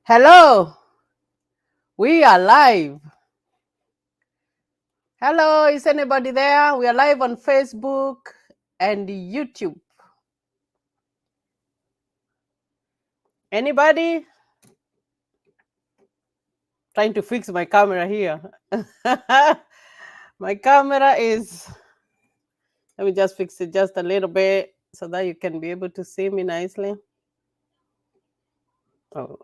Hello, we are live. Hello, is anybody there? We are live on Facebook and YouTube. Anybody? Trying to fix my camera here. My camera is, let me just fix it just a little bit so that you can be able to see me nicely. Oh.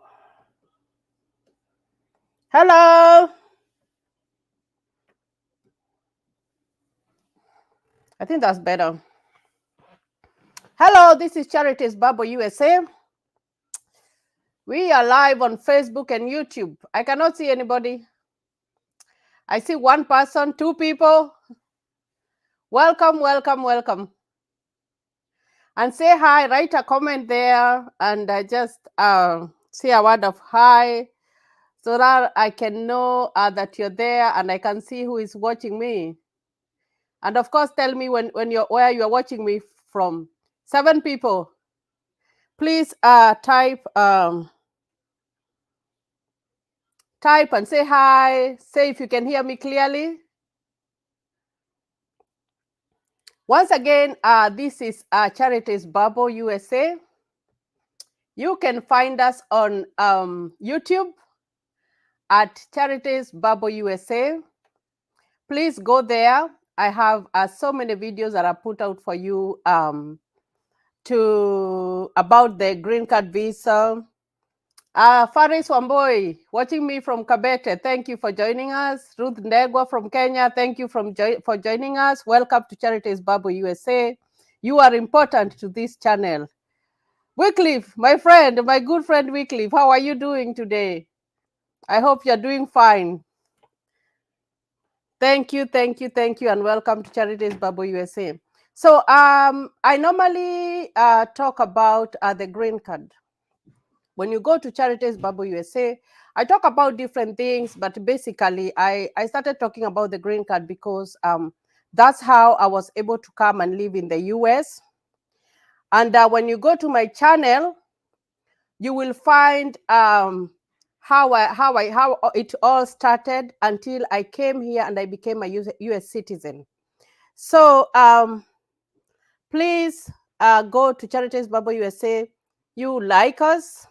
Hello. I think that's better. Hello, this is Charities Bubble USA. We are live on Facebook and YouTube. I cannot see anybody. I see one person, two people. Welcome, welcome, welcome. And say hi, write a comment there, and just say a word of hi so that I can know that you're there and I can see who is watching me. And of course, tell me where you're watching me from. 7 people. Please type and say hi. Say if you can hear me clearly. Once again, this is Charities Bubble USA. You can find us on YouTube at Charities Bubble USA. Please go there. I have so many videos that I put out for you about the green card visa. Faris Wamboi, watching me from Kabete, thank you for joining us. Ruth Ndegwa from Kenya, thank you for joining us. Welcome to Charities Bubble USA. You are important to this channel. Wycliffe, my friend, my good friend Wycliffe, how are you doing today? I hope you're doing fine. Thank you, and welcome to Charities Bubble USA. So I normally talk about the green card. When you go to Charities Bubble USA, I talk about different things, but basically I started talking about the green card because that's how I was able to come and live in the US. And when you go to my channel, you will find how it all started until I came here and I became a US citizen. So please go to Charities Bubble USA. You like us,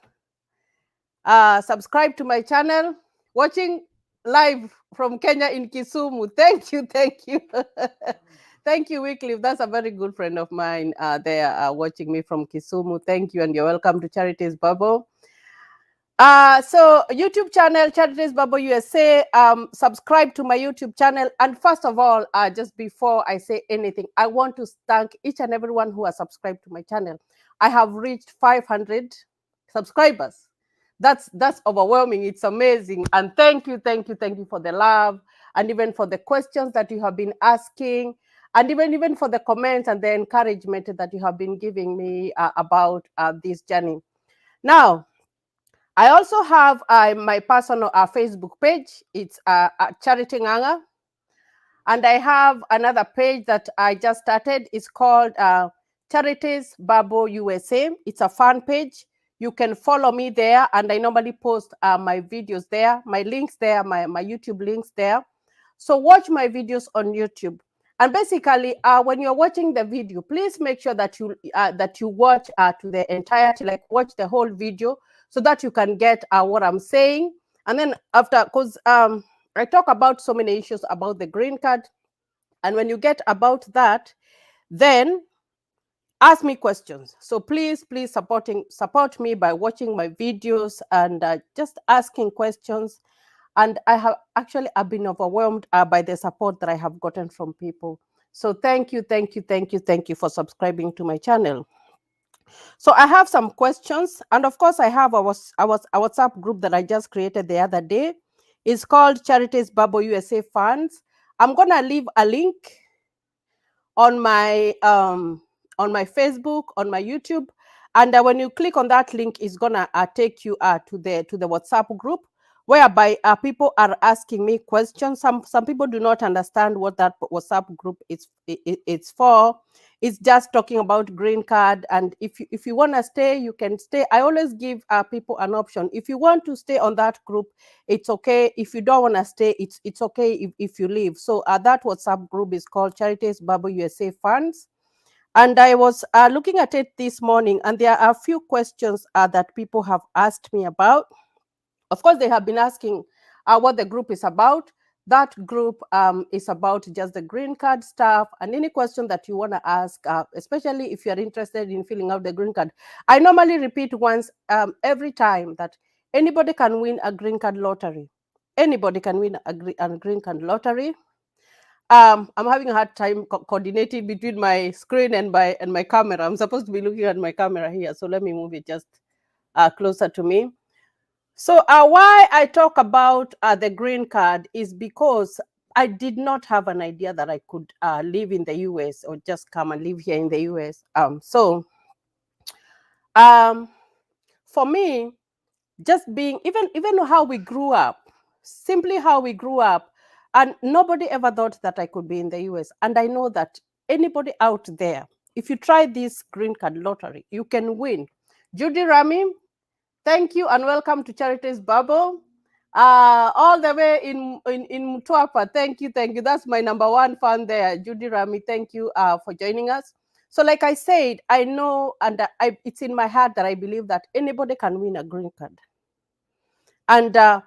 subscribe to my channel, watching live from Kenya in Kisumu. Thank you. Thank you, Wycliffe. That's a very good friend of mine there watching me from Kisumu. Thank you, and you're welcome to Charities Bubble. So YouTube channel, Charities Bubble USA, subscribe to my YouTube channel. And first of all, just before I say anything, I want to thank each and everyone who has subscribed to my channel. I have reached 500 subscribers. That's overwhelming. It's amazing. And thank you for the love and even for the questions that you have been asking, and even for the comments and the encouragement that you have been giving me about this journey. Now, I also have my personal Facebook page. It's Charity Nganga. And I have another page that I just started. It's called Charities Bubble USA. It's a fan page. You can follow me there. And I normally post my videos there, my links there, my YouTube links there. So watch my videos on YouTube. And basically, when you're watching the video, please make sure that you watch to the entirety, like watch the whole video, so that you can get what I'm saying. And then after, because I talk about so many issues about the green card. And when you get about that, then ask me questions. So please support me by watching my videos and just asking questions. And I've been overwhelmed by the support that I have gotten from people. So thank you for subscribing to my channel. So I have some questions, and of course I have a WhatsApp group that I just created the other day. It's called Charities Bubble USA Funds. I'm gonna leave a link on my Facebook, on my YouTube, and when you click on that link, it's gonna take you to the WhatsApp group, whereby people are asking me questions. Some people do not understand what that WhatsApp group is it's for. It's just talking about green card, and if you want to stay, you can stay. I always give people an option. If you want to stay on that group, it's okay. If you don't want to stay, it's okay if you leave. So that WhatsApp group is called Charities Bubble USA Funds. And I was looking at it this morning, and there are a few questions that people have asked me about. Of course, they have been asking what the group is about. That group is about just the green card stuff, and any question that you want to ask, especially if you're interested in filling out the green card. I normally repeat once every time that anybody can win a green card lottery. Anybody can win a green card lottery. I'm having a hard time coordinating between my screen and my camera. I'm supposed to be looking at my camera here, so let me move it just closer to me. So why I talk about the green card is because I did not have an idea that I could live in the US or just come and live here in the US. For me, just being even how we grew up, simply how we grew up, and nobody ever thought that I could be in the US. And I know that anybody out there, if you try this green card lottery, you can win. Judy Rami, thank you and welcome to Charities Bubble. All the way in Mtwapa. Thank you. That's my number one fan there, Judy Rami. Thank you for joining us. So, like I said, I know, and it's in my heart that I believe that anybody can win a green card. And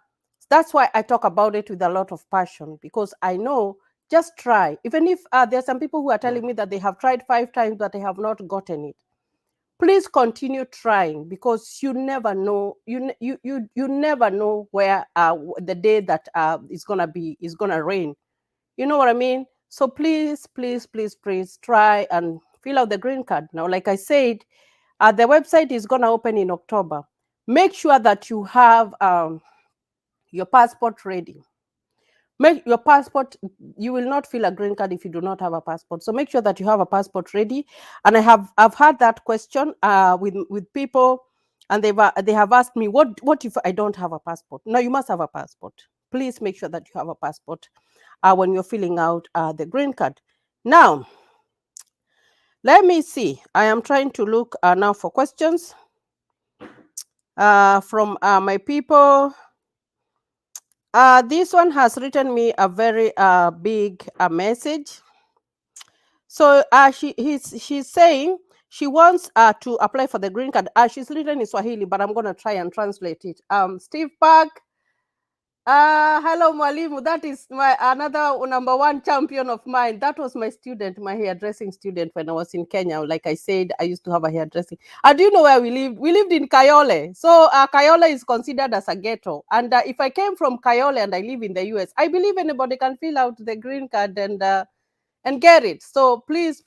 that's why I talk about it with a lot of passion, because I know, just try. Even if there are some people who are telling me that they have tried 5 times, but they have not gotten it. Please continue trying, because you never know. You never know where the day that is gonna rain. You know what I mean? So please try and fill out the green card. Now, like I said, the website is gonna open in October. Make sure that you have your passport ready. Make your passport. You will not fill a green card if you do not have a passport. So make sure that you have a passport ready. And I've had that question with people, and they have asked me, what if I don't have a passport? No, you must have a passport. Please make sure that you have a passport when you're filling out the green card. Now, let me see. I am trying to look now for questions from my people. This one has written me a very big message. So she's saying she wants to apply for the green card. She's written in Swahili, but I'm going to try and translate it. Steve Park, hello Mwalimu. That is my another number one champion of mine. That was my student, my hairdressing student when I was in Kenya. Like I said, I used to have a hairdressing. Do you know where we lived? We lived in Kayole. So Kayole is considered as a ghetto. And if I came from Kayole and I live in the US, I believe anybody can fill out the green card and get it. So please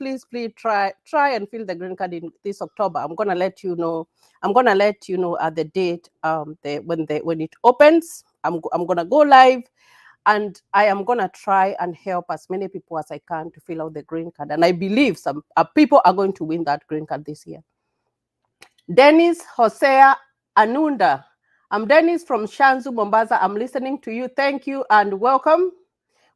try and fill the green card in this October. I'm gonna let you know. I'm gonna let you know at the date when it opens. I'm gonna go live, and I am gonna try and help as many people as I can to fill out the green card. And I believe some people are going to win that green card this year. Dennis Hosea Anunda. I'm Dennis from Shanzu, Mombasa. I'm listening to you. Thank you and welcome.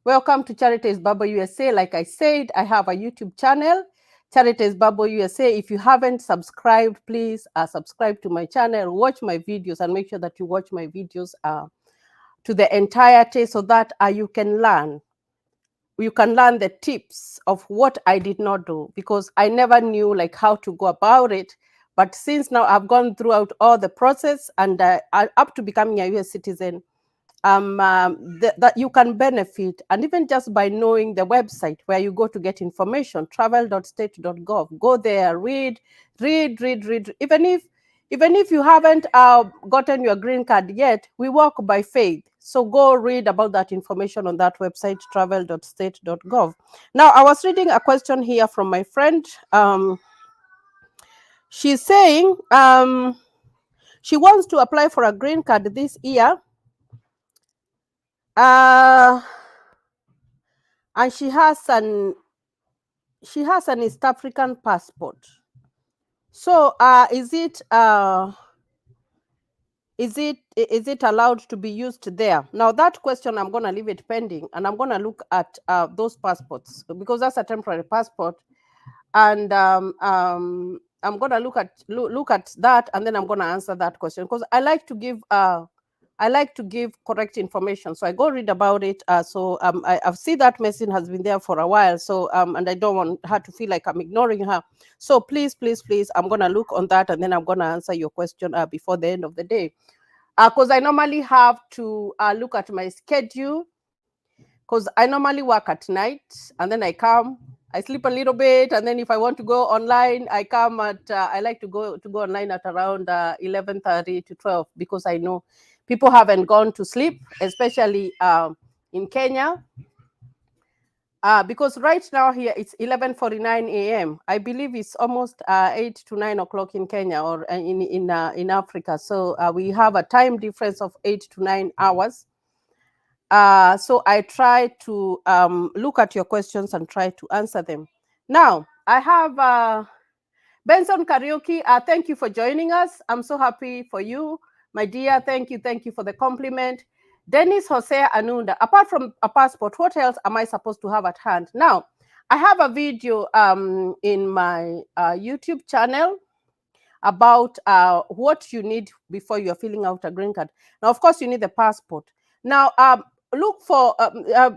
Welcome to Charities Bubble USA. Like I said, I have a YouTube channel, Charities Bubble USA. If you haven't subscribed, please subscribe to my channel, watch my videos, and make sure that you watch my videos to the entirety so that you can learn. You can learn the tips of what I did not do, because I never knew like how to go about it. But since now I've gone throughout all the process and up to becoming a US citizen, that you can benefit. And even just by knowing the website where you go to get information, travel.state.gov, go there, read. Even if you haven't gotten your green card yet, we work by faith. So go read about that information on that website, travel.state.gov. Now, I was reading a question here from my friend. She's saying she wants to apply for a green card this year. And she has an East African passport. So is it allowed to be used there? Now that question, I'm going to leave it pending, and I'm going to look at those passports, because that's a temporary passport. and I'm gonna look at that, and then I'm gonna answer that question, because I like to give correct information. So I go read about it. I've seen that medicine has been there for a while. So and I don't want her to feel like I'm ignoring her. So please, I'm gonna look on that, and then I'm gonna answer your question before the end of the day. Because I normally have to look at my schedule, because I normally work at night, and then I sleep a little bit, and then if I want to go online, I come at I like to go online at around 11:30 to 12, because I know people haven't gone to sleep, especially in Kenya. Because right now here it's 11:49 a.m. I believe it's almost 8 to 9 o'clock in Kenya, or in Africa. So we have a time difference of 8 to 9 hours. So I try to look at your questions and try to answer them. Now, I have Benson Karaoke. Thank you for joining us. I'm so happy for you, my dear. Thank you for the compliment. Dennis Jose Anunda, apart from a passport, what else am I supposed to have at hand? Now, I have a video in my YouTube channel about what you need before you're filling out a green card. Now, of course, you need the passport. Now, look for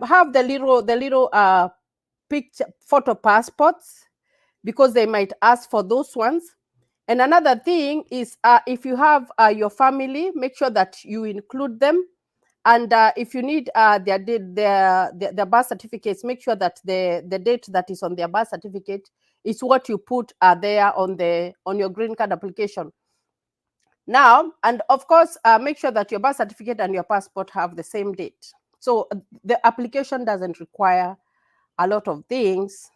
have the little picture photo passports, because they might ask for those ones. And another thing is, if you have your family, make sure that you include them. And if you need their birth certificates, make sure that the date that is on their birth certificate is what you put there on your green card application. Now, and of course, make sure that your birth certificate and your passport have the same date. So the application doesn't require a lot of things,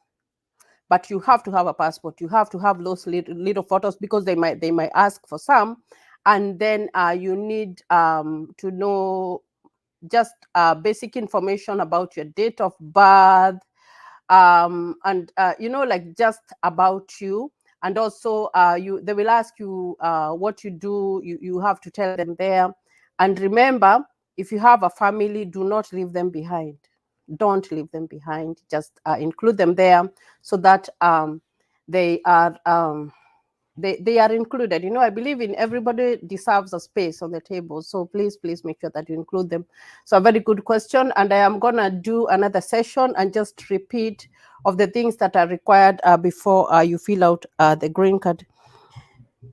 but you have to have a passport. You have to have those little photos, because they might ask for some. And then you need to know just basic information about your date of birth, and like just about you. And also they will ask you what you do. You have to tell them there. And remember, if you have a family, do not leave them behind. Don't leave them behind. Just include them there, so that they are they are included. I believe in everybody deserves a space on the table. So please make sure that you include them. So a very good question. And I am going to do another session and just repeat of the things that are required before you fill out the green card.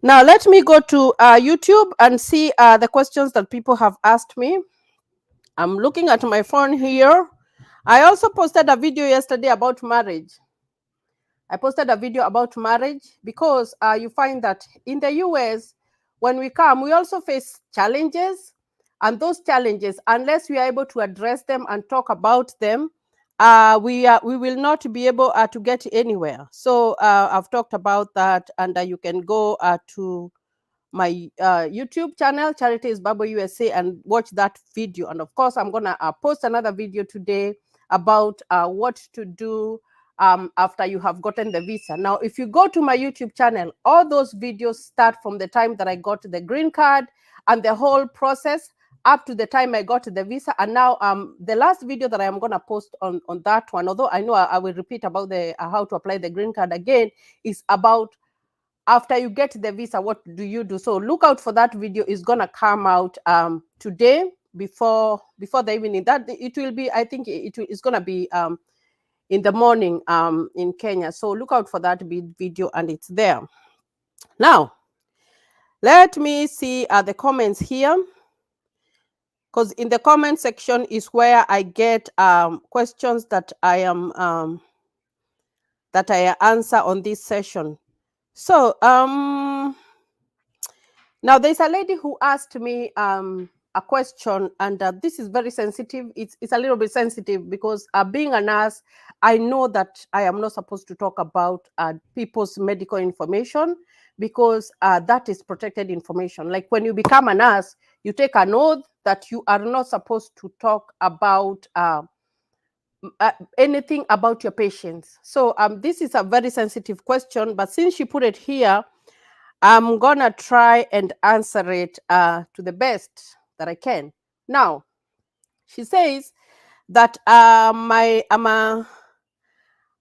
Now, let me go to YouTube and see the questions that people have asked me. I'm looking at my phone here. I also posted a video yesterday about marriage. I posted a video about marriage, because you find that in the US, when we come, we also face challenges. And those challenges, unless we are able to address them and talk about them, we will not be able to get anywhere. So I've talked about that, and you can go to my YouTube channel, Charities Bible USA, and watch that video. And of course, I'm going to post another video today about what to do after you have gotten the visa. Now, if you go to my YouTube channel, all those videos start from the time that I got the green card and the whole process up to the time I got the visa. And now the last video that I am going to post on that one, although I know I will repeat about the how to apply the green card again, is about after you get the visa, what do you do? So look out for that video. It's going to come out today before the evening. That it will be, I think it's going to be in the morning in Kenya. So look out for that video, and it's there. Now, let me see the comments here, because in the comment section is where I get questions that I am that I answer on this session. So now there's a lady who asked me a question, and this is very sensitive. It's a little bit sensitive, because being a nurse, I know that I am not supposed to talk about people's medical information, because that is protected information. Like when you become a nurse, you take an oath that you are not supposed to talk about anything about your patients. So this is a very sensitive question, but since she put it here, I'm gonna try and answer it to the best that I can. Now, she says that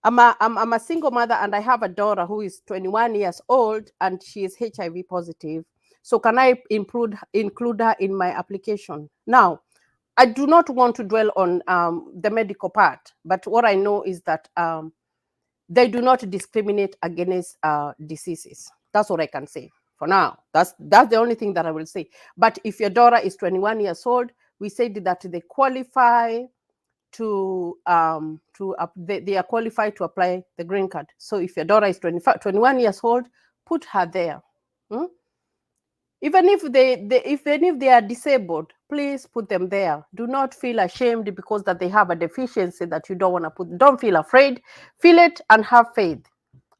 I'm a single mother and I have a daughter who is 21 years old and she is HIV positive. So can I include her in my application? Now, I do not want to dwell on the medical part, but what I know is that they do not discriminate against diseases. That's what I can say for now. That's the only thing that I will say. But if your daughter is 21 years old, we said that they qualify they are qualified to apply the green card. So if your daughter is 21 years old, put her there. Even if they are disabled, please put them there. Do not feel ashamed because that they have a deficiency that you don't want to put. Don't feel afraid. Feel it and have faith.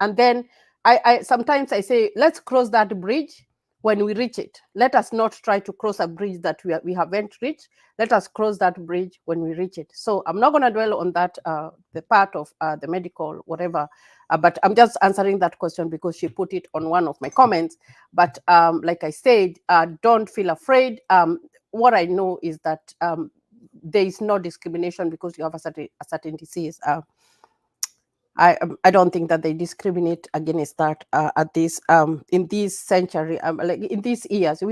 And then I sometimes I say, let's cross that bridge when we reach it. Let us not try to cross a bridge that we haven't reached. Let us cross that bridge when we reach it. So I'm not going to dwell on that, the part of the medical, whatever. But I'm just answering that question because she put it on one of my comments. But like I said, don't feel afraid. What I know is that there is no discrimination because you have a certain disease. I don't think that they discriminate against that at this in this century, like in these years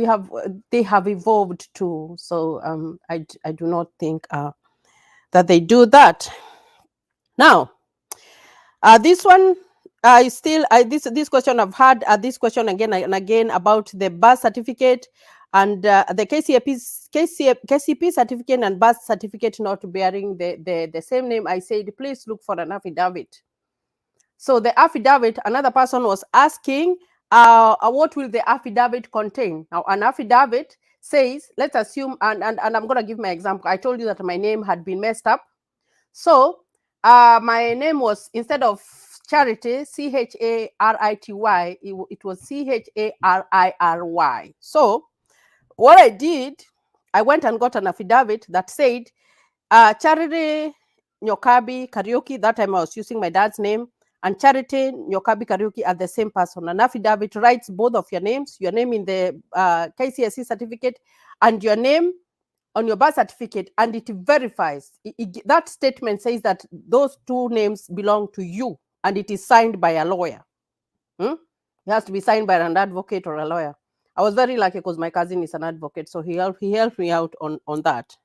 they have evolved too. So I do not think that they do that. Now, this one this question I've had this question again and again about the birth certificate and the KCP certificate and birth certificate not bearing the same name. I said, please look for an affidavit. So the affidavit, another person was asking, what will the affidavit contain? Now, an affidavit says, let's assume, and I'm going to give my example. I told you that my name had been messed up. So my name was, instead of Charity, Charity, it was Chariry. So what I did, I went and got an affidavit that said, Charity Nyokabi Kariuki, that time I was using my dad's name, and Charity Nyokabi Kariuki are the same person. An affidavit writes both of your names, your name in the KCSE certificate and your name on your birth certificate, and it verifies. That statement says that those two names belong to you, and it is signed by a lawyer. It has to be signed by an advocate or a lawyer. I was very lucky because my cousin is an advocate, so he helped me out on that.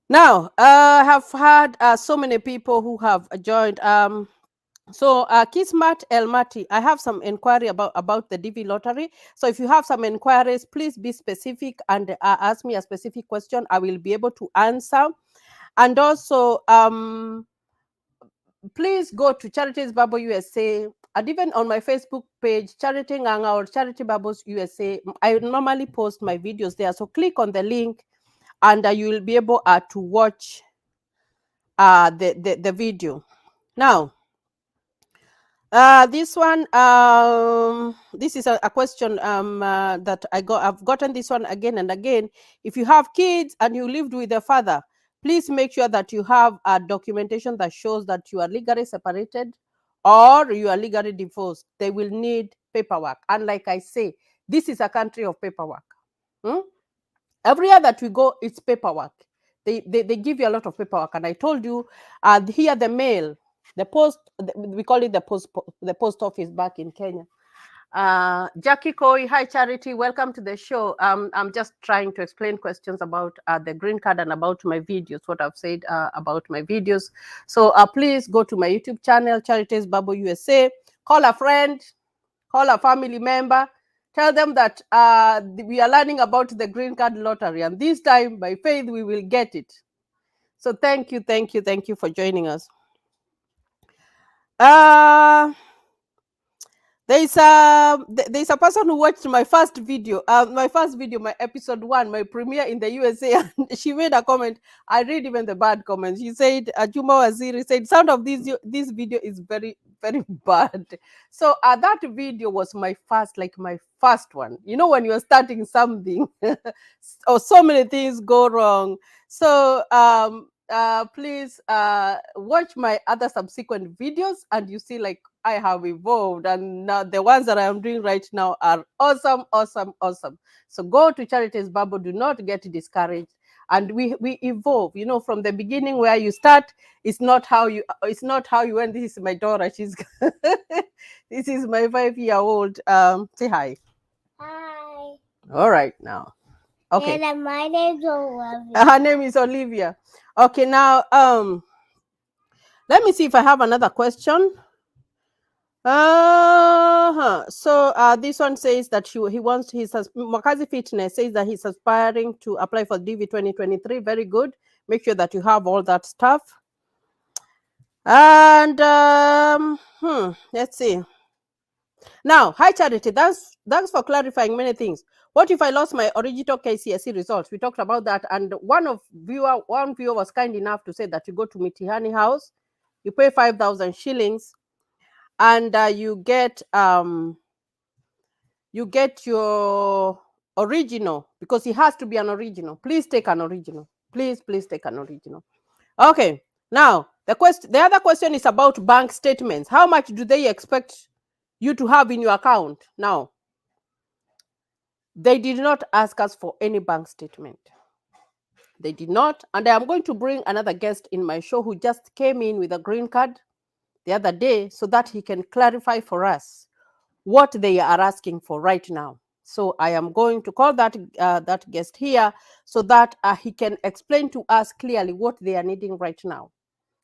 Now, I have had so many people who have joined. So Kismat Elmati, I have some inquiry about the DV lottery. So if you have some inquiries, please be specific and ask me a specific question. I will be able to answer. And also, please go to Charities Bible USA, and even on my Facebook page, Charity Nganga or Charity Bibles USA. I normally post my videos there. So click on the link and you will be able to watch the video. Now, this one, this is a question that I've gotten this one again and again. If you have kids and you lived with a father, please make sure that you have a documentation that shows that you are legally separated or you are legally divorced. They will need paperwork. And like I say, this is a country of paperwork. Everywhere that we go, it's paperwork. They give you a lot of paperwork. And I told you, here the mail, the post, we call it the post office back in Kenya. Jackie Koi, hi Charity, welcome to the show. I'm just trying to explain questions about the green card and about my videos, what I've said about my videos. So please go to my YouTube channel, Charities Bible USA, call a friend, call a family member, tell them that we are learning about the green card lottery, and this time by faith we will get it. So thank you for joining us. There's a person who watched my first video, my episode 1, my premiere in the USA, and she made a comment. I read even the bad comments. She said, Juma Waziri said, sound of this video is very, very bad. So that video was my first one. You know, when you're starting something, or so many things go wrong. So please watch my other subsequent videos and you see like I have evolved, and now the ones that I am doing right now are awesome. So go to Charities Bible. Do not get discouraged. and we evolve, you know, from the beginning where you start. It's not how you end. This is my daughter. She's this is my 5-year-old. Say hi. Hi. All right, now. Okay. And my name's Olivia. Her name is Olivia. Okay, now let me see if I have another question. So this one says that he wants Makazi Fitness says that he's aspiring to apply for DV 2023. Very good. Make sure that you have all that stuff. And let's see. Now, hi Charity, thanks for clarifying many things. What if I lost my original KCSE results? We talked about that, and one viewer was kind enough to say that you go to Mitihani House, you pay 5,000 shillings, and you get your original, because it has to be an original. Please take an original. Please take an original. Okay. Now the other question is about bank statements. How much do they expect you to have in your account? Now, they did not ask us for any bank statement. They did not. And I am going to bring another guest in my show who just came in with a green card the other day so that he can clarify for us what they are asking for right now. So I am going to call that guest here so that he can explain to us clearly what they are needing right now.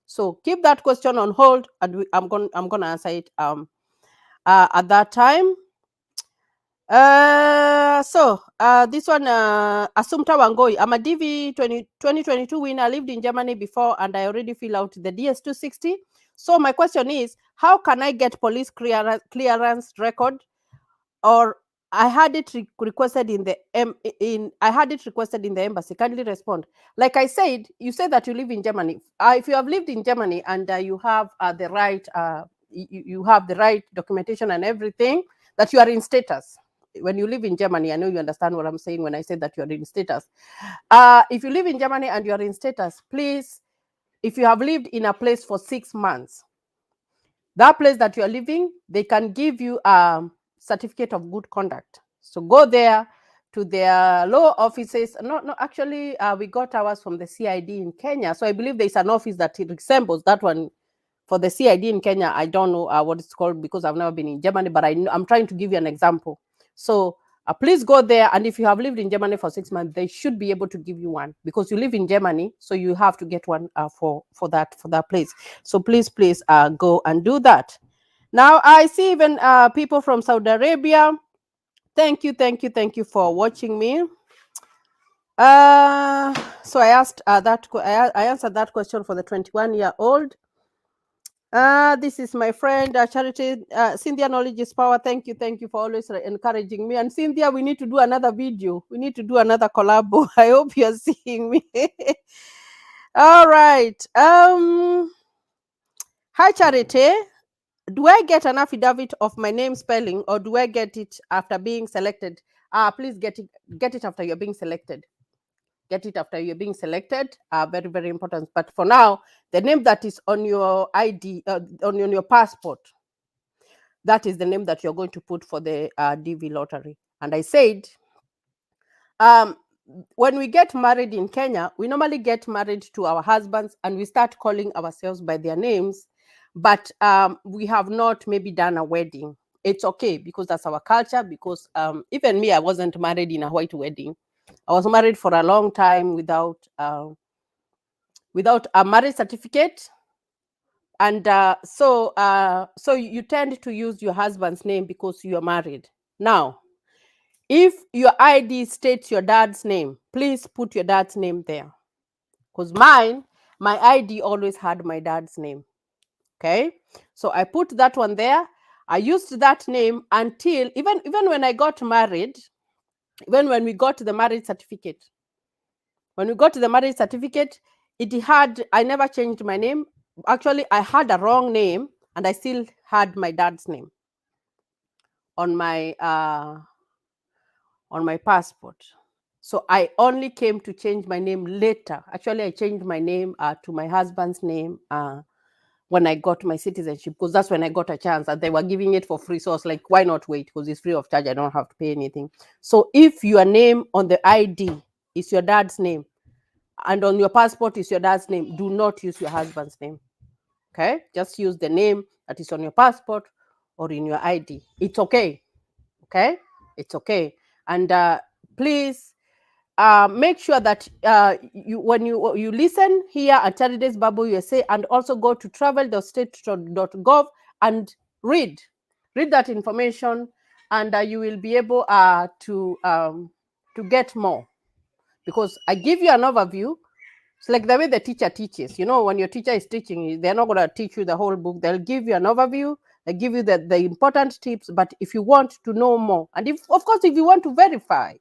So keep that question on hold, and I'm going to answer it at that time. This one, Assumpta Wangoi. I'm a DV 2022 winner. I lived in Germany before, and I already fill out the DS260. So my question is, how can I get police clearance record? Or I had it requested in the embassy. Kindly respond. Like I said, you said that you live in Germany. If you have lived in Germany and you have the right, you have the right documentation and everything, that you are in status. When you live in Germany, I know you understand what I'm saying when I say that you are in status. If you live in Germany and you are in status, please, if you have lived in a place for 6 months, that place that you are living, they can give you certificate of good conduct. So go there to their law offices. No, actually, we got ours from the CID in Kenya. So I believe there's an office that resembles that one for the CID in Kenya. I don't know what it's called because I've never been in Germany, but I'm trying to give you an example. So please go there. And if you have lived in Germany for 6 months, they should be able to give you one because you live in Germany. So you have to get one for that place. So please go and do that. Now I see even people from Saudi Arabia. Thank you for watching me. So I asked I answered that question for the 21-year-old. This is my friend Charity. Cynthia, knowledge is power. Thank you for always encouraging me. And Cynthia, we need to do another video. We need to do another collab. I hope you're seeing me. All right. Hi Charity. Do I get an affidavit of my name spelling, or do I get it after being selected? Please get it after you're being selected. Get it after you're being selected. Very, very important. But for now, the name that is on your ID, on your passport, that is the name that you're going to put for the DV lottery. And I said, when we get married in Kenya, we normally get married to our husbands and we start calling ourselves by their names. But we have not maybe done a wedding. It's okay because that's our culture. Because even me, I wasn't married in a white wedding. I was married for a long time without a marriage certificate. And so you tend to use your husband's name because you are married. Now, if your ID states your dad's name, please put your dad's name there. Because my ID always had my dad's name. Okay, so I put that one there. I used that name until even when I got married, even when we got the marriage certificate. When we got the marriage certificate, I never changed my name. Actually, I had a wrong name and I still had my dad's name on my passport. So I only came to change my name later. Actually, I changed my name to my husband's name when I got my citizenship, because that's when I got a chance and they were giving it for free. So I was like, why not wait? Because it's free of charge. I don't have to pay anything. So if your name on the ID is your dad's name, and on your passport is your dad's name, do not use your husband's name. Okay, just use the name that is on your passport or in your ID. It's okay. Okay, it's okay. And please make sure that you when you listen here at Charities Bible USA, and also go to travel.state.gov and read that information, and you will be able to get more, because I give you an overview. It's like the way the teacher teaches. You know, when your teacher is teaching, they're not going to teach you the whole book. They'll give you an overview. They give you the important tips. But if you want to know more, and if, of course, if you want to verify,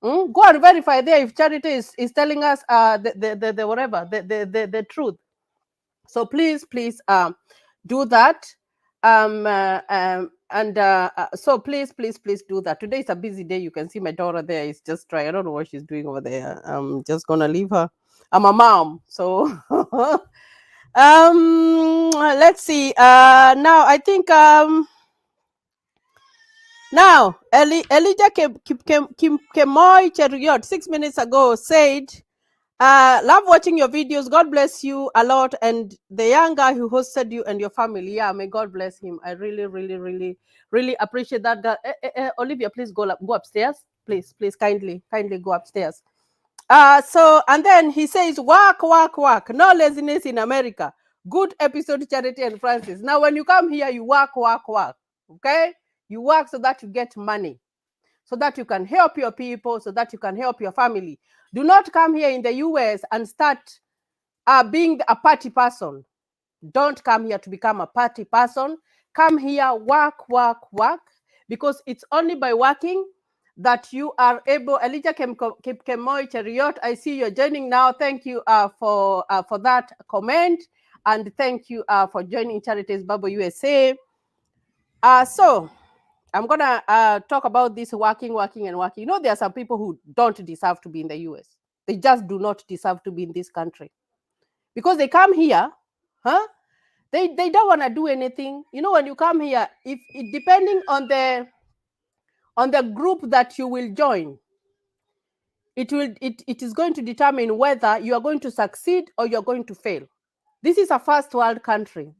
go and verify there if Charity is telling us the whatever, the truth. So please do that. So please do that. Today is a busy day. You can see my daughter there is just trying. I don't know what she's doing over there. I'm just gonna leave her. I'm a mom, so let's see. Now I think now Elijah Kemoy Cheruiyot 6 minutes ago said, love watching your videos. God bless you a lot. And the young guy who hosted you and your family, yeah, may God bless him. I really appreciate that guy. Olivia, please go upstairs. Please, kindly go upstairs. So, and then he says, work. No laziness in America. Good episode, Charity and Francis. Now, when you come here, you work. Okay? You work so that you get money, so that you can help your people, so that you can help your family. Do not come here in the US and start being a party person. Don't come here to become a party person. Come here, work, because it's only by working that you are able. Elijah Kemoy Cheruiyot, I see you're joining now. Thank you for that comment, and thank you for joining Charities Bible USA. So I'm gonna talk about this working. You know, there are some people who don't deserve to be in the US. They just do not deserve to be in this country, because they come here, They don't want to do anything. You know, when you come here, if it depending on the group that you will join, it is going to determine whether you are going to succeed or you're going to fail. This is a first world country.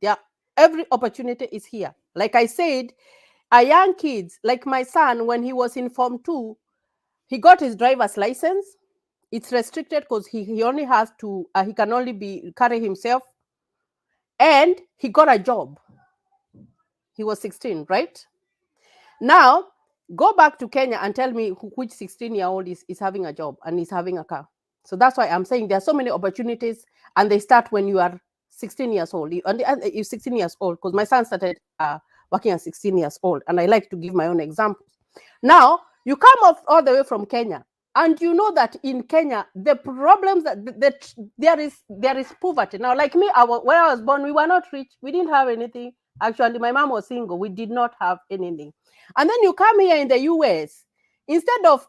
Every opportunity is here. Like I said, our young kids, like my son, when he was in Form 2, he got his driver's license. It's restricted because he only has to, he can only carry himself. And he got a job. He was 16, right? Now, go back to Kenya and tell me which 16-year-old is having a job and is having a car. So that's why I'm saying there are so many opportunities, and they start when you are 16 years old. You're 16 years old, because my son started working at 16 years old, and I like to give my own examples. Now, you come off all the way from Kenya, and you know that in Kenya, the problems that there is poverty. Now, like me, where I was born, we were not rich. We didn't have anything. Actually, my mom was single. We did not have anything. And then you come here in the US, instead of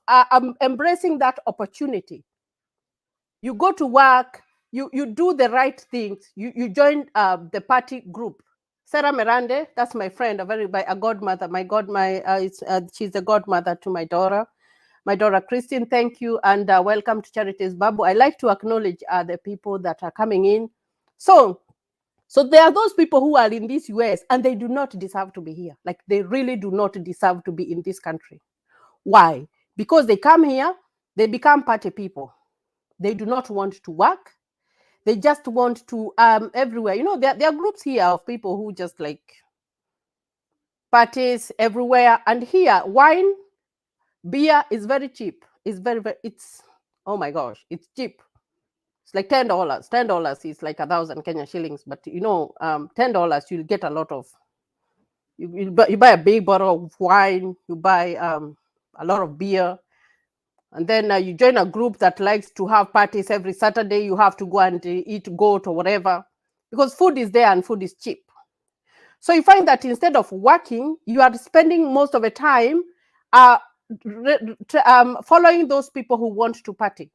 embracing that opportunity, you go to work, you do the right things, you join the party group. Sarah Mirande, that's my friend, a godmother. She's a godmother to my daughter. My daughter Christine, thank you, and welcome to Charities Bible. I like to acknowledge the people that are coming in. So there are those people who are in this US and they do not deserve to be here. Like, they really do not deserve to be in this country. Why? Because they come here, they become party people. They do not want to work. They just want to everywhere. You know, there are groups here of people who just like parties everywhere. And here, wine, beer is very cheap. It's oh my gosh, it's cheap. It's like $10. $10 is like 1,000 Kenya shillings. But you know, $10 you'll get a lot of. You buy a big bottle of wine. You buy a lot of beer, and then you join a group that likes to have parties every Saturday. You have to go and eat goat or whatever, because food is there and food is cheap. So you find that instead of working, you are spending most of the time following those people who want to party.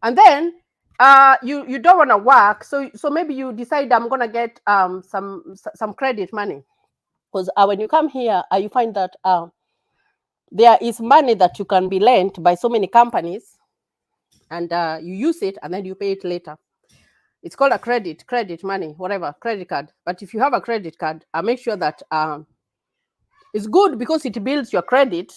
And then you don't want to work, so maybe you decide, I'm going to get some credit money, because when you come here, you find that there is money that you can be lent by so many companies, and you use it and then you pay it later. It's called a credit money, whatever, credit card. But if you have a credit card, make sure that it's good because it builds your credit.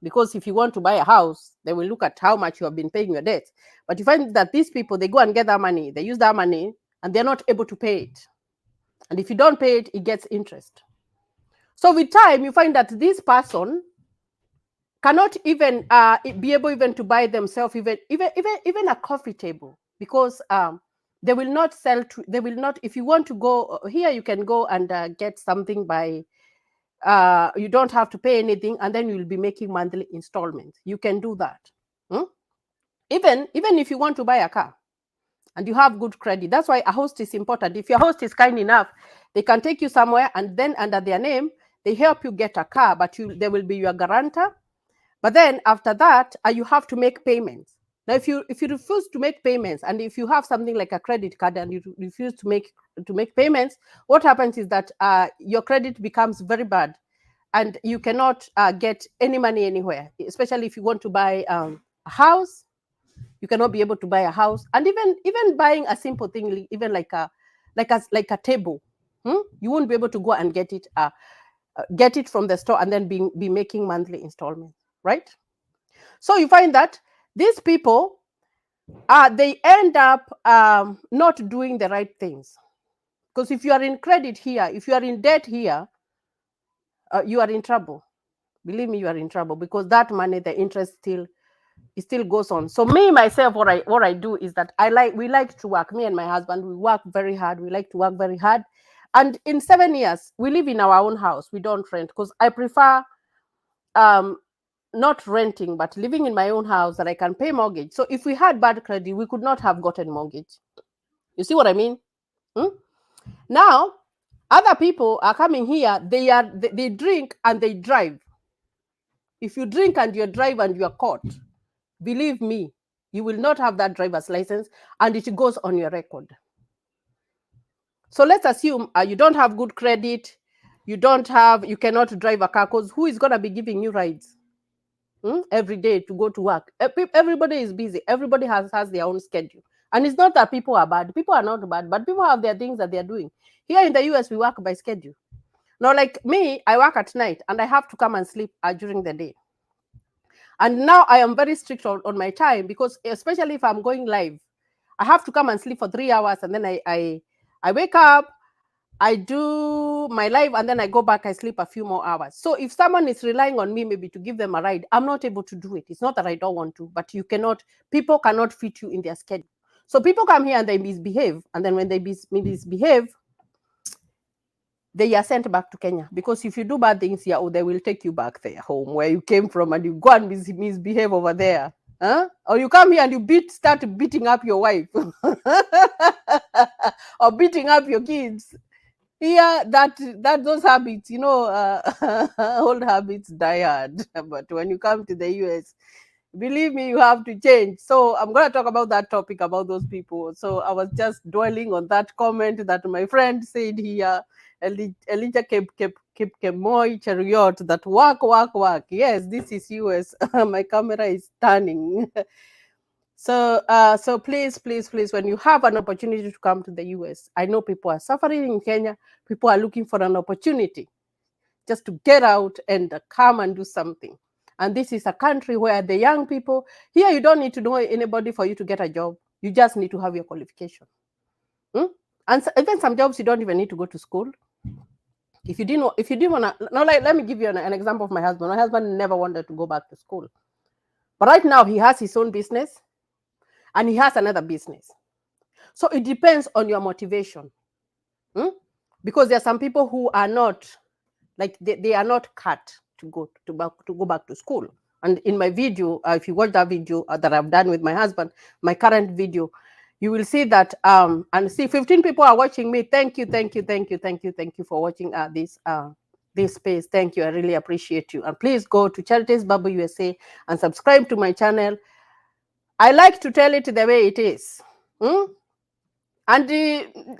Because if you want to buy a house, they will look at how much you have been paying your debt. But you find that these people, they go and get that money, they use that money, and they're not able to pay it. And if you don't pay it, it gets interest. So with time, you find that this person cannot even be able even to buy themselves even a coffee table, because they will not sell to, they will not, if you want to go here, you can go and get something by you don't have to pay anything, and then you'll be making monthly installments. You can do that. Even if you want to buy a car and you have good credit, that's why a host is important. If your host is kind enough, they can take you somewhere, and then under their name, they help you get a car, but they will be your guarantor. But then after that, you have to make payments. Now, if you refuse to make payments, and if you have something like a credit card and you refuse to make payments, what happens is that your credit becomes very bad, and you cannot get any money anywhere. Especially if you want to buy a house, you cannot be able to buy a house, and even buying a simple thing, even like a table, you won't be able to go and get it from the store and then be making monthly installments, right? So you find that these people, they end up not doing the right things. Because if you are in credit here, if you are in debt here, you are in trouble. Believe me, you are in trouble, because that money, the interest still goes on. So me, myself, what I do is that we like to work. Me and my husband, we work very hard. We like to work very hard. And in 7 years, we live in our own house. We don't rent, because I prefer not renting, but living in my own house that I can pay mortgage. So if we had bad credit, we could not have gotten mortgage. You see what I mean? Now, other people are coming here. They drink and they drive. If you drink and you drive and you are caught, believe me, you will not have that driver's license, and it goes on your record. So let's assume you don't have good credit, you cannot drive a car, because who is going to be giving you rides every day to go to work? Everybody is busy. Everybody has their own schedule. And it's not that people are bad. People are not bad, but people have their things that they're doing. Here in the US, we work by schedule. Now, like me, I work at night and I have to come and sleep during the day. And now I am very strict on my time, because especially if I'm going live, I have to come and sleep for 3 hours, and then I wake up, I do my live, and then I go back, I sleep a few more hours. So if someone is relying on me maybe to give them a ride, I'm not able to do it. It's not that I don't want to, but people cannot fit you in their schedule. So people come here and they misbehave, and then when they misbehave, they are sent back to Kenya, because if you do bad things here, they will take you back there home where you came from, and you go and misbehave over there. Or you come here and you start beating up your wife or beating up your kids. Here, those habits, old habits die hard. But when you come to the US, believe me, you have to change. So I'm going to talk about that topic, about those people. So I was just dwelling on that comment that my friend said here, Elijah Kemoi Cheriot, that work. Yes, this is US. My camera is turning. So please, when you have an opportunity to come to the US, I know people are suffering in Kenya. People are looking for an opportunity just to get out and come and do something. And this is a country where the young people, here you don't need to know anybody for you to get a job. You just need to have your qualification. And even some jobs, you don't even need to go to school. If you didn't want to, no, like, let me give you an example of my husband. My husband never wanted to go back to school. But right now he has his own business and he has another business. So it depends on your motivation. Because there are some people who are not, like, they are not cut to go back to school. And in my video, if you watch that video that I've done with my husband, my current video, you will see that and see 15 people are watching me. Thank you for watching this space. Thank you. I really appreciate you. And please go to Charities Bible USA and subscribe to my channel. I like to tell it the way it is. And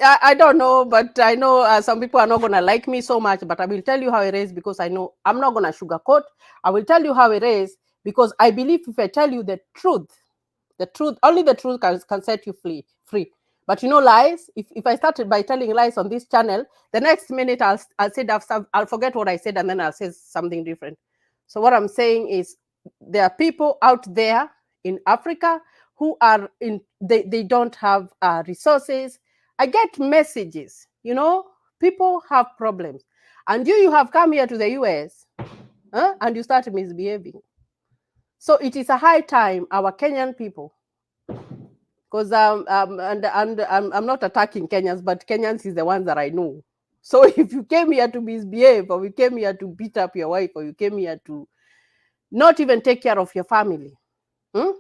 I don't know, but I know some people are not going to like me so much, but I will tell you how it is, because I know I'm not going to sugarcoat. I will tell you how it is, because I believe if I tell you the truth, The truth, only the truth can set you free. But you know, lies, if I started by telling lies on this channel, the next minute I'll say I'll forget what I said, and then I'll say something different. So what I'm saying is, there are people out there in Africa who are in, they don't have resources. I get messages, you know, people have problems, and you have come here to the US, and you start misbehaving. So it is a high time our Kenyan people, because I'm not attacking Kenyans, but Kenyans is the ones that I know. So if you came here to misbehave, or you came here to beat up your wife, or you came here to not even take care of your family, hmm?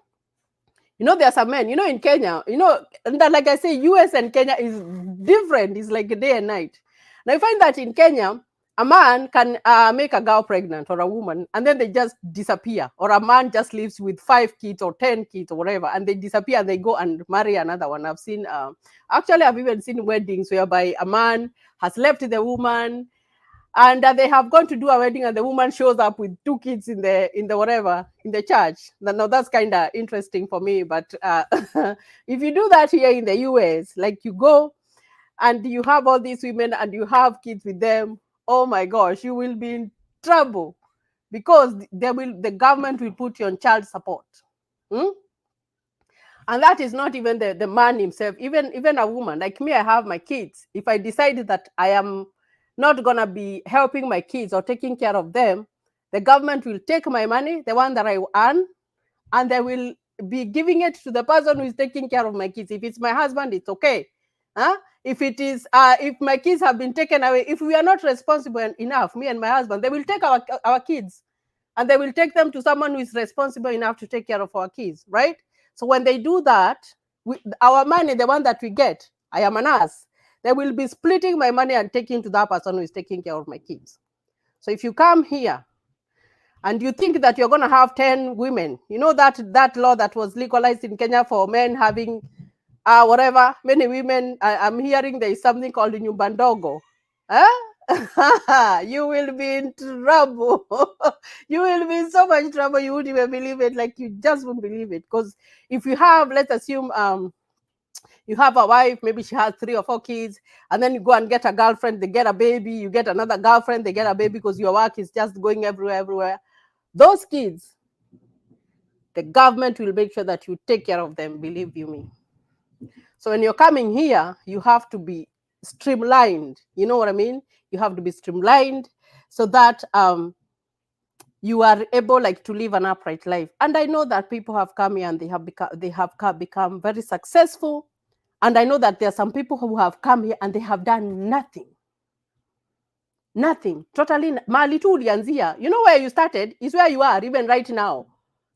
You know, there are some men, you know, in Kenya, you know, and like I say, US and Kenya is different. It's like a day and night. Now I find that in Kenya, a man can make a girl pregnant, or a woman, and then they just disappear. Or a man just lives with 5 kids or 10 kids or whatever, and they disappear and they go and marry another one. I've seen, actually, I've even seen weddings whereby a man has left the woman, and they have gone to do a wedding, and the woman shows up with 2 kids in the whatever, in the church. Now that's kind of interesting for me. But if you do that here in the US, like you go and you have all these women and you have kids with them, oh my gosh, you will be in trouble, because the government will put you on child support. Hmm? And that is not even the man himself, even a woman like me. I have my kids. If I decided that I am not going to be helping my kids or taking care of them, the government will take my money, the one that I earn, and they will be giving it to the person who is taking care of my kids. If it's my husband, it's okay. If it is, if my kids have been taken away, if we are not responsible enough, me and my husband, they will take our kids, and they will take them to someone who is responsible enough to take care of our kids, right? So when they do that, our money, the one that we get, I am a nurse, they will be splitting my money and taking to that person who is taking care of my kids. So if you come here and you think that you're going to have 10 women, you know that law that was legalized in Kenya for men having whatever, many women, I'm hearing there is something called nyumbandogo. You will be in trouble. You will be in so much trouble, you wouldn't even believe it. Like, you just wouldn't believe it. Because if you have, let's assume, you have a wife, maybe she has 3 or 4 kids, and then you go and get a girlfriend, they get a baby, you get another girlfriend, they get a baby, because your work is just going everywhere. Those kids, the government will make sure that you take care of them, believe you me. So when you're coming here, you have to be streamlined. You know what I mean? You have to be streamlined so that you are able, like, to live an upright life. And I know that people have come here and they have become very successful. And I know that there are some people who have come here and they have done nothing. Nothing. Totally. Mali tu ulianzia. You know where you started is where you are even right now.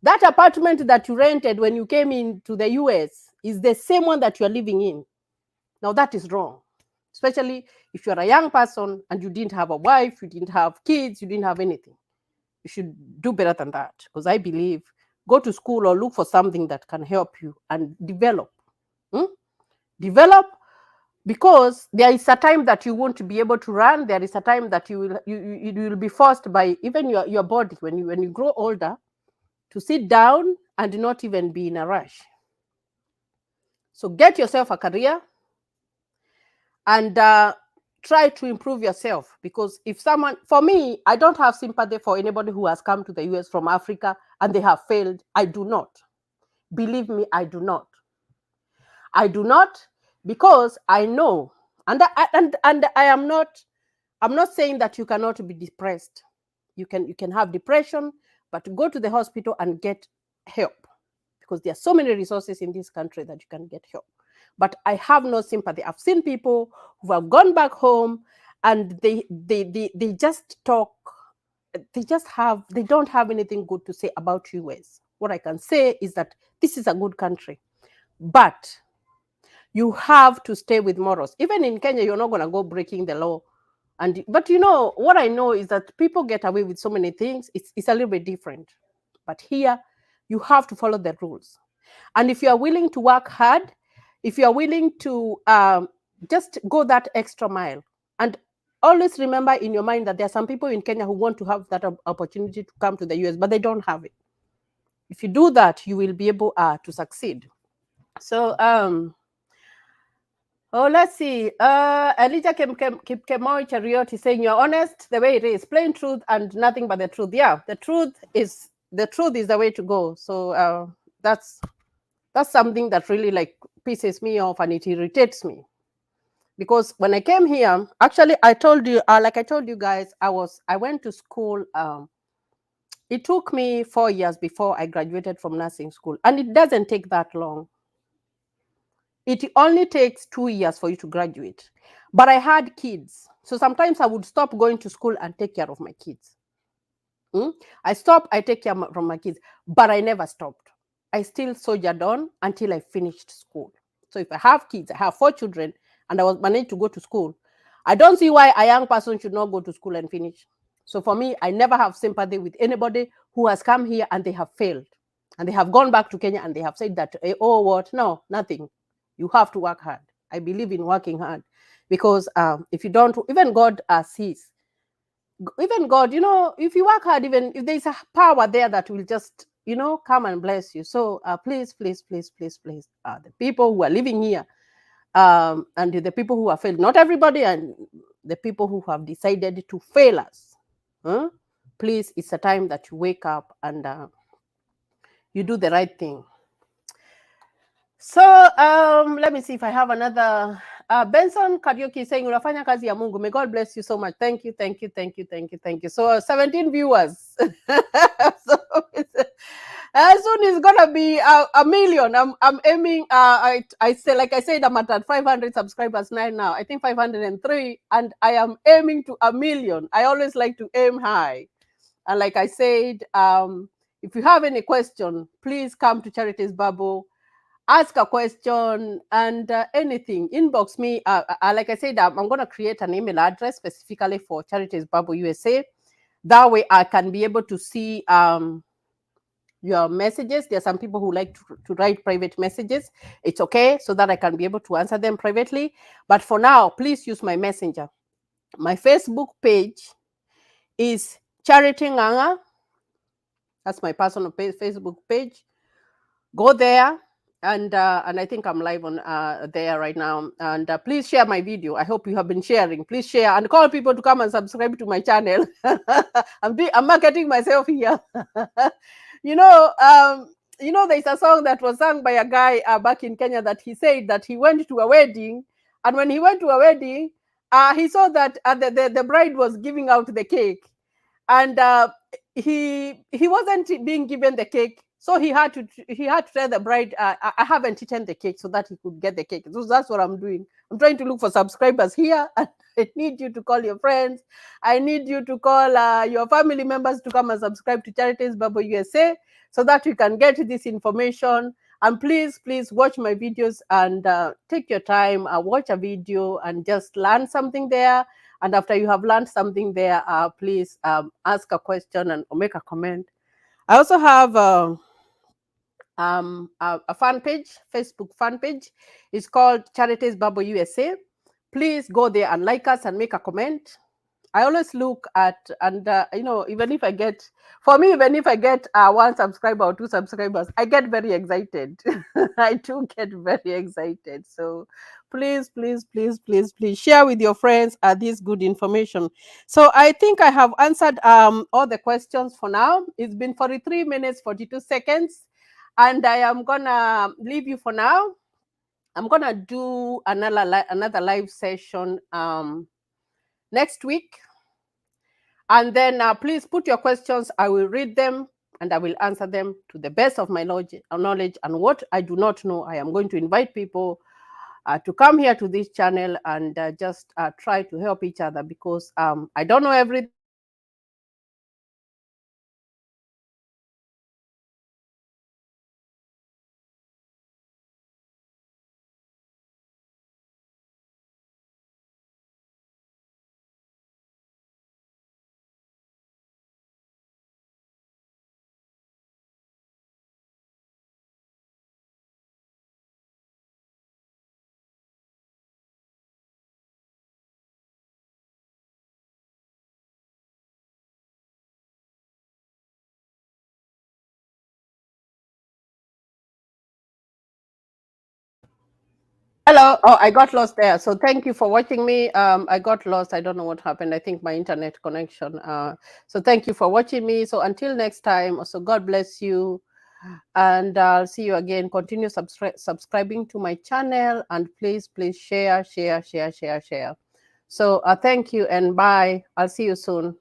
That apartment that you rented when you came into the US is the same one that you are living in. Now that is wrong. Especially if you're a young person and you didn't have a wife, you didn't have kids, you didn't have anything. You should do better than that. Because I believe, go to school or look for something that can help you and develop. Develop, because there is a time that you won't be able to run. There is a time that you will be forced by even your body, when you grow older, to sit down and not even be in a rush. So get yourself a career and try to improve yourself. Because if someone, for me, I don't have sympathy for anybody who has come to the US from Africa and they have failed. I do not. Believe me, I do not. I do not, because I know, and I am not, I'm not saying that you cannot be depressed. You can have depression, but go to the hospital and get help, because there are so many resources in this country that you can get help. But I have no sympathy. I've seen people who have gone back home and they just talk, they don't have anything good to say about US. What I can say is that this is a good country, but you have to stay with morals. Even in Kenya, you're not going to go breaking the law. But you know, what I know is that people get away with so many things. It's a little bit different. But here, you have to follow the rules. And if you are willing to work hard, if you are willing to just go that extra mile, and always remember in your mind that there are some people in Kenya who want to have that opportunity to come to the US, but they don't have it. If you do that, you will be able to succeed. So let's see. Elijah Kipkemoi Chariot is saying, you're honest the way it is, plain truth and nothing but the truth. Yeah, the truth is the way to go. So that's something that really like pisses me off and it irritates me. Because when I came here, actually, I told you, like I told you guys, I went to school. It took me 4 years before I graduated from nursing school, and it doesn't take that long. It only takes 2 years for you to graduate. But I had kids, so sometimes I would stop going to school and take care of my kids. I take care from my kids, but I never stopped. I still soldiered on until I finished school. So if I have kids, I have 4 children, and I was managed to go to school. I don't see why a young person should not go to school and finish. So for me, I never have sympathy with anybody who has come here and they have failed. And they have gone back to Kenya and they have said that, oh, what? No, nothing. You have to work hard. I believe in working hard. Because if you don't, even God sees. Even God, if you work hard, even if there's a power there that will just, come and bless you. So please, please, please, please, please, the people who are living here, and the people who have failed, not everybody, and the people who have decided to fail us, please, it's a time that you wake up and you do the right thing. So let me see if I have another. Benson Karaoke saying, unafanya kazi ya Mungu. May God bless you so much. Thank you, thank you, thank you, thank you, thank you. So 17 viewers. So soon it's gonna be a million. I'm aiming. I say, like I said, I'm at 500 subscribers now. I think 503, and I am aiming to a million. I always like to aim high. And like I said, if you have any question, please come to Charities Bubble. Ask a question and anything, inbox me. Like I said, I'm going to create an email address specifically for Charities Bubble USA. That way I can be able to see your messages. There are some people who like to write private messages. It's okay, so that I can be able to answer them privately. But for now, please use my messenger. My Facebook page is Charity Nganga. That's my personal Facebook page. Go there. And I think I'm live on there right now. And please share my video. I hope you have been sharing. Please share and call people to come and subscribe to my channel. I'm marketing myself here. There's a song that was sung by a guy back in Kenya that he said that he went to a wedding, and when he went to a wedding, he saw that the bride was giving out the cake, and he wasn't being given the cake. So he had to tell the bride, I haven't eaten the cake, so that he could get the cake. So that's what I'm doing. I'm trying to look for subscribers here. And I need you to call your friends. I need you to call your family members to come and subscribe to Charities Bubble USA, so that you can get this information. And please, please watch my videos and take your time, watch a video and just learn something there. And after you have learned something there, please ask a question or make a comment. I also have a fan page, Facebook fan page. It's called Charities Bubble USA. Please go there and like us and make a comment. I always look at, and even if I get, even if I get 1 subscriber or 2 subscribers, I get very excited. I do get very excited. So please, please, please, please, please share with your friends this good information. So I think I have answered all the questions for now. It's been 43 minutes, 42 seconds, and I am gonna leave you for now. I'm gonna do another live session next week. And then please put your questions. I will read them and I will answer them to the best of my knowledge. And what I do not know, I am going to invite people to come here to this channel and just try to help each other, because I don't know everything. Hello. Oh, I got lost there. So thank you for watching me. I got lost. I don't know what happened. I think my internet connection. So thank you for watching me. So until next time. So God bless you, and I'll see you again. Continue subscribing to my channel, and please share. So thank you and bye. I'll see you soon.